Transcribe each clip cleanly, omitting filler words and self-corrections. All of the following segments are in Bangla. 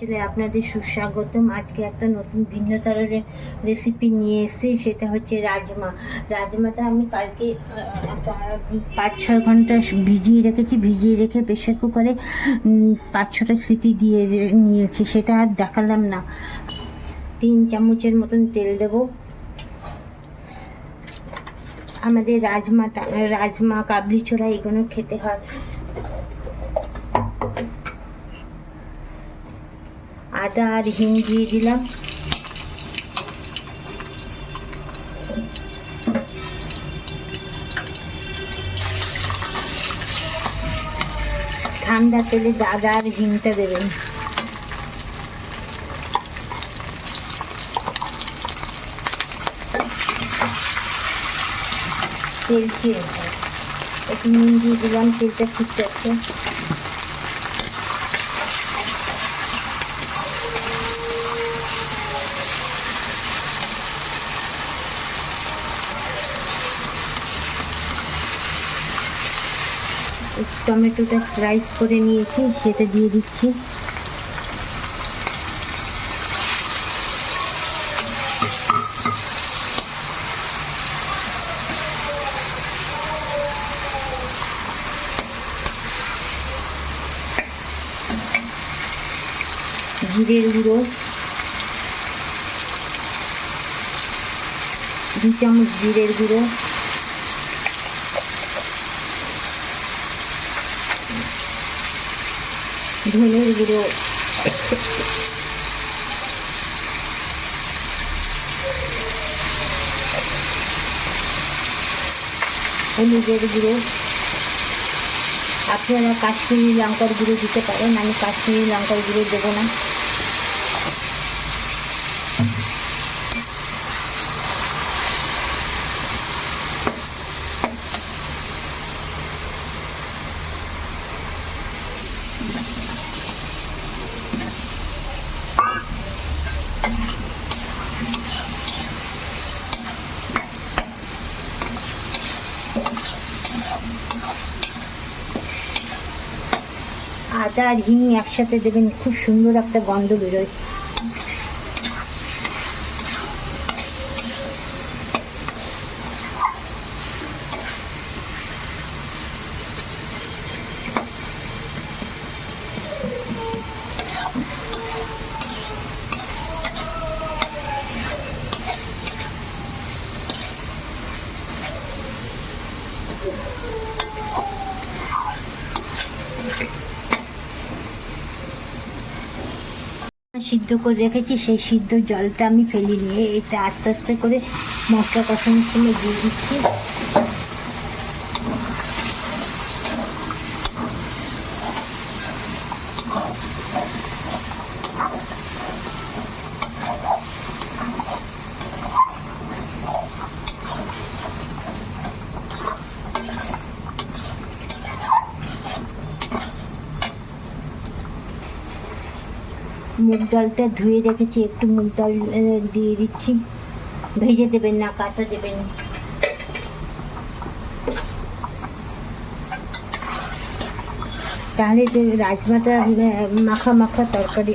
চ্যানেলে আপনাদের সুস্বাগতম। আজকে একটা নতুন ভিন্ন ধরনের রেসিপি নিয়ে এসেছি, সেটা হচ্ছে রাজমাটা আমি কালকে 5-6 ঘন্টা ভিজিয়ে রেখেছি। ভিজিয়ে রেখে প্রেশার কুকারে 5-6টা সিটি দিয়ে নিয়েছি, সেটা আর দেখালাম না। 3 চামচের মতন তেল দেব। আমাদের রাজমা কাবলি ছোড়া এগুলো খেতে হয়। আদা আর হিং দিয়ে দিলাম। ঠান্ডা তেলে আদা আর হিংটা দেবেন। তেল খেয়ে একটু নুন দিয়ে দিলাম, তেলটা ঠিক আছে। টমেটোটা স্লাইস করে নিয়েছি, সেটা দিয়ে দিচ্ছি। জিরের গুঁড়ো 2 চামচ, জিরের গুঁড়ো, ধনের গুঁড়ো, হলুদের গুঁড়ো। আপনারা কাশ্মীরি লঙ্কার গুঁড়ো দিতে পারেন, আমি কাশ্মীরি লঙ্কার গুঁড়ো দেবো না। আদা আর হিং একসাথে দেবেন, খুব সুন্দর একটা গন্ধ বেরোয়। সিদ্ধ করে রেখেছি, সেই সিদ্ধ জলটা আমি ফেলে নিয়ে এটা আস্তে আস্তে করে মশলা কষানোর সময় দিয়ে দিচ্ছি। মুগ ডালটা ধুয়ে রেখেছি, একটু মুগ ডাল দিয়ে দিচ্ছি। ভেজে দেবেন না, কাঁচা দেবেন। তাহলে যে রাজমাটা মাখা মাখা তরকারি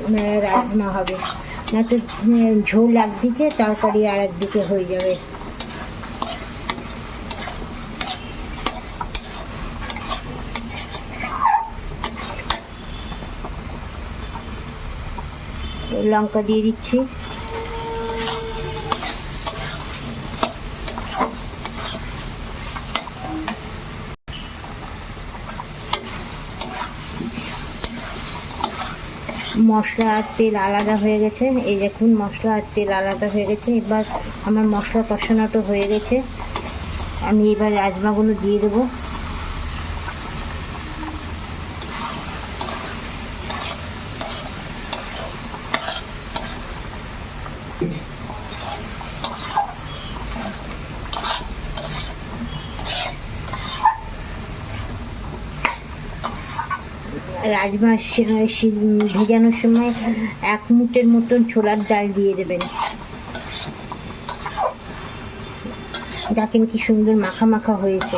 রাজমা হবে, না তো ঝোল একদিকে তরকারি আর একদিকে হয়ে যাবে। লঙ্কা দিয়ে দিচ্ছি। মশলা আর তেল আলাদা হয়ে গেছে, এই দেখুন মশলা আর তেল আলাদা হয়ে গেছে। এবার আমার মশলা কষানোটা হয়ে গেছে, আমি এবার রাজমাগুলো দিয়ে দেবো। রাজমা ভেজানোর সময় 1 মুঠের মতন ছোলার ডাল দিয়ে দেবেন। দেখেন কি সুন্দর মাখা মাখা হয়েছে।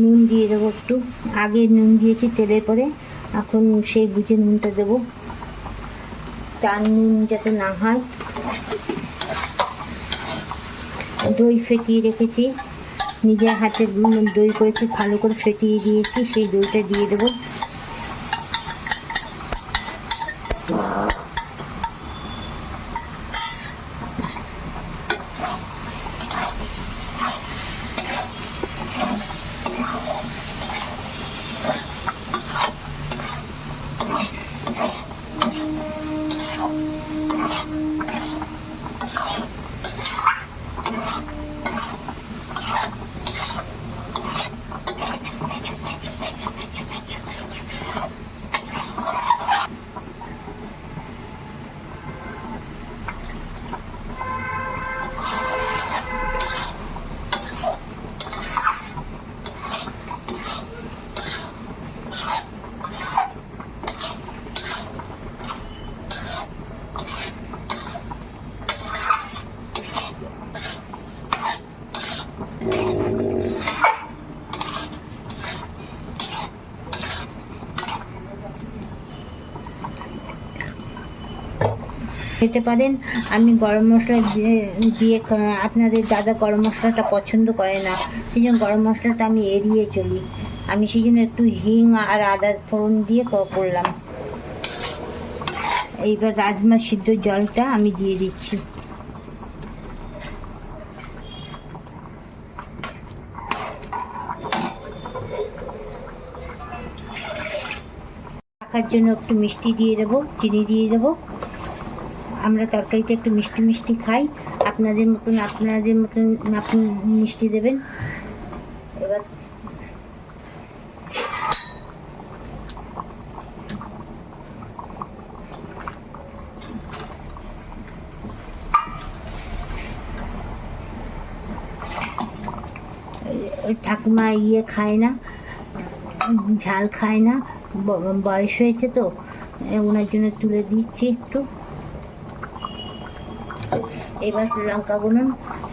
নুন দিয়ে দেবো একটু, আগে নুন দিয়েছি তেলের পরে, এখন সেই বুঝে নুনটা দেবো, তার নুন যাতে না হয়। দই ফেটিয়ে রেখেছি, নিজের হাতে দই করেছি, ভালো করে ফেটিয়ে দিয়েছি, সেই দইটা দিয়ে দেবো। খেতে পারেন। আমি গরম মশলা দিয়ে আপনাদের দাদা গরম মশলাটা পছন্দ করে না, সেই জন্য গরম মশলাটা আমি এড়িয়ে চলি। আমি সেই জন্য একটু হিং আর আদা ফোড়ন দিয়ে করলাম। এইবার রাজমা সিদ্ধ জলটা আমি দিয়ে দিচ্ছি। রাখার জন্য একটু মিষ্টি দিয়ে দেবো, চিনি দিয়ে দেবো। আমরা তরকারিতে একটু মিষ্টি মিষ্টি খাই, আপনাদের মতন আপনি মিষ্টি দেবেন। এবার ঠাকুমা খায় না, ঝাল খায় না, বয়স হয়েছে তো, ওনার জন্য তুলে দিচ্ছি একটু। এবার লঙ্কা গুঁড়ো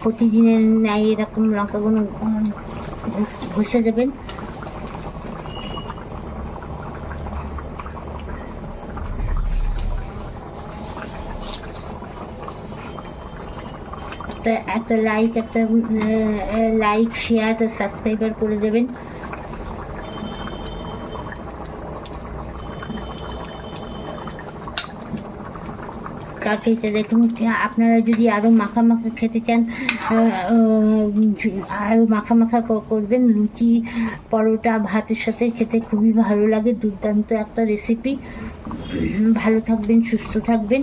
প্রতিদিনের ন্যায় এরকম লঙ্কা গুঁড়ো ঘষে দেবেন। একটা লাইক শেয়ার সাবস্ক্রাইবার করে দেবেন। তরকারিটা দেখুন, আপনারা যদি আরও মাখা মাখা খেতে চান, আরও মাখা মাখা করবেন। লুচি, পরোটা, ভাতের সাথে খেতে খুবই ভালো লাগে, দুর্দান্ত একটা রেসিপি। ভালো থাকবেন, সুস্থ থাকবেন।